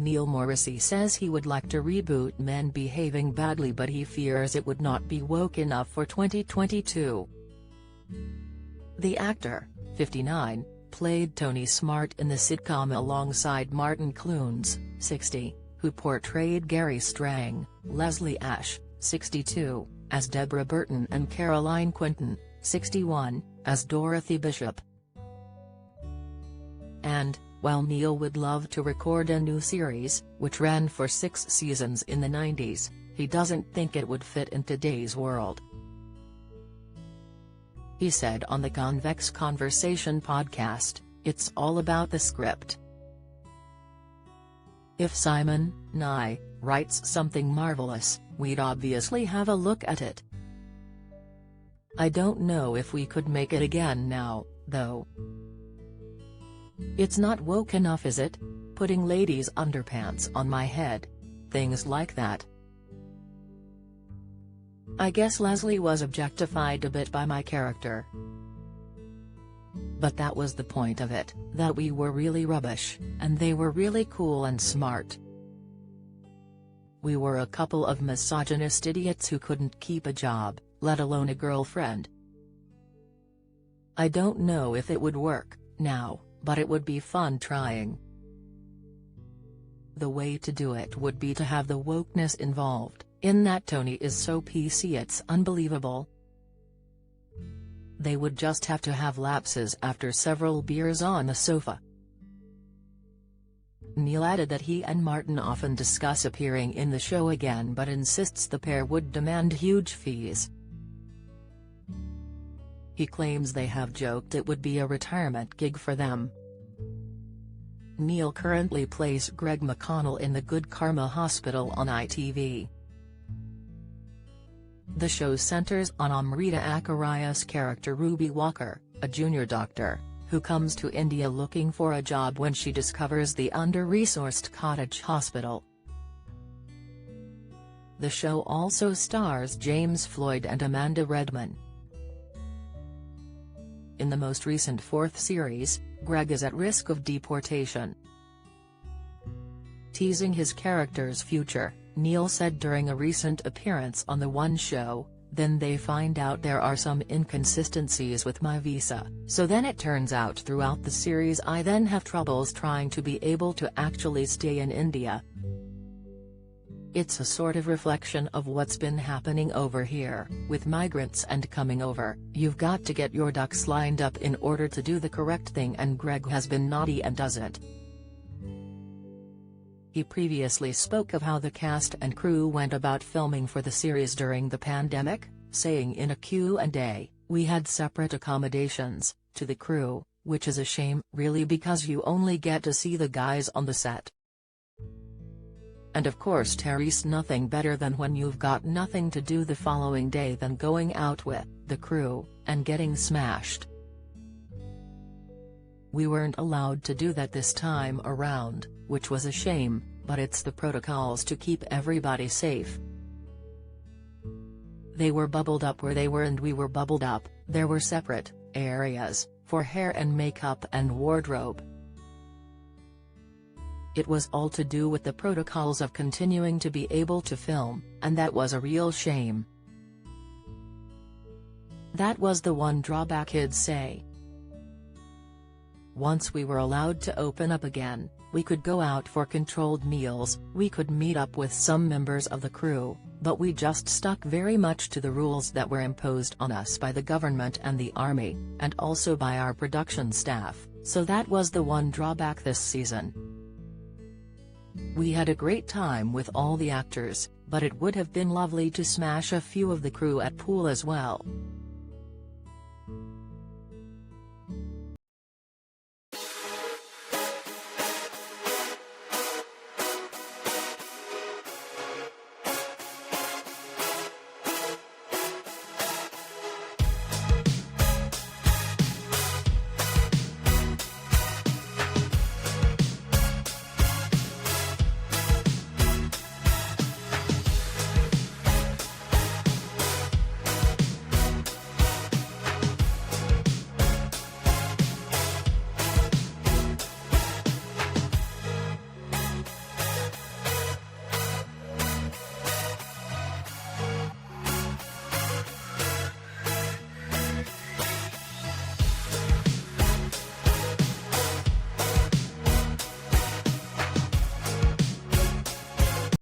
Neil Morrissey says he would like to reboot Men Behaving Badly, but he fears it would not be woke enough for 2022. The actor, 59, played Tony Smart in the sitcom alongside Martin Clunes, 60, who portrayed Gary Strang, Leslie Ash, 62, as Deborah Burton, and Caroline Quinton, 61, as Dorothy Bishop. And, while Neil would love to record a new series, which ran for 6 seasons in the 90s, he doesn't think it would fit in today's world. He said on the Convex Conversation podcast, "It's all about the script. If Simon Nye writes something marvelous, we'd obviously have a look at it. I don't know if we could make it again now, though. It's not woke enough, is it? Putting ladies' underpants on my head. Things like that. I guess Leslie was objectified a bit by my character. But that was the point of it, that we were really rubbish, and they were really cool and smart. We were a couple of misogynist idiots who couldn't keep a job, let alone a girlfriend. I don't know if it would work now, but it would be fun trying. The way to do it would be to have the wokeness involved, in that Tony is so PC it's unbelievable. They would just have to have lapses after several beers on the sofa." Neil added that he and Martin often discuss appearing in the show again, but insists the pair would demand huge fees. He claims they have joked it would be a retirement gig for them. Neil currently plays Greg McConnell in the Good Karma Hospital on ITV. The show centers on Amrita Akaria's character Ruby Walker, a junior doctor, who comes to India looking for a job when she discovers the under-resourced cottage hospital. The show also stars James Floyd and Amanda Redman. In the most recent 4th series, Greg is at risk of deportation. Teasing his character's future, Neil said during a recent appearance on The One Show, "Then they find out there are some inconsistencies with my visa, so then it turns out throughout the series I then have troubles trying to be able to actually stay in India. It's a sort of reflection of what's been happening over here, with migrants and coming over. You've got to get your ducks lined up in order to do the correct thing, and Greg has been naughty and doesn't." He previously spoke of how the cast and crew went about filming for the series during the pandemic, saying in a Q&A, "We had separate accommodations to the crew, which is a shame, really, because you only get to see the guys on the set. And of course Terry's nothing better than when you've got nothing to do the following day than going out with the crew and getting smashed. We weren't allowed to do that this time around, which was a shame, but it's the protocols to keep everybody safe. They were bubbled up where they were and we were bubbled up. There were separate areas for hair and makeup and wardrobe. It was all to do with the protocols of continuing to be able to film, and that was a real shame. That was the one drawback, he'd say. Once we were allowed to open up again, we could go out for controlled meals, we could meet up with some members of the crew, but we just stuck very much to the rules that were imposed on us by the government and the army, and also by our production staff, so that was the one drawback this season. We had a great time with all the actors, but it would have been lovely to smash a few of the crew at pool as well."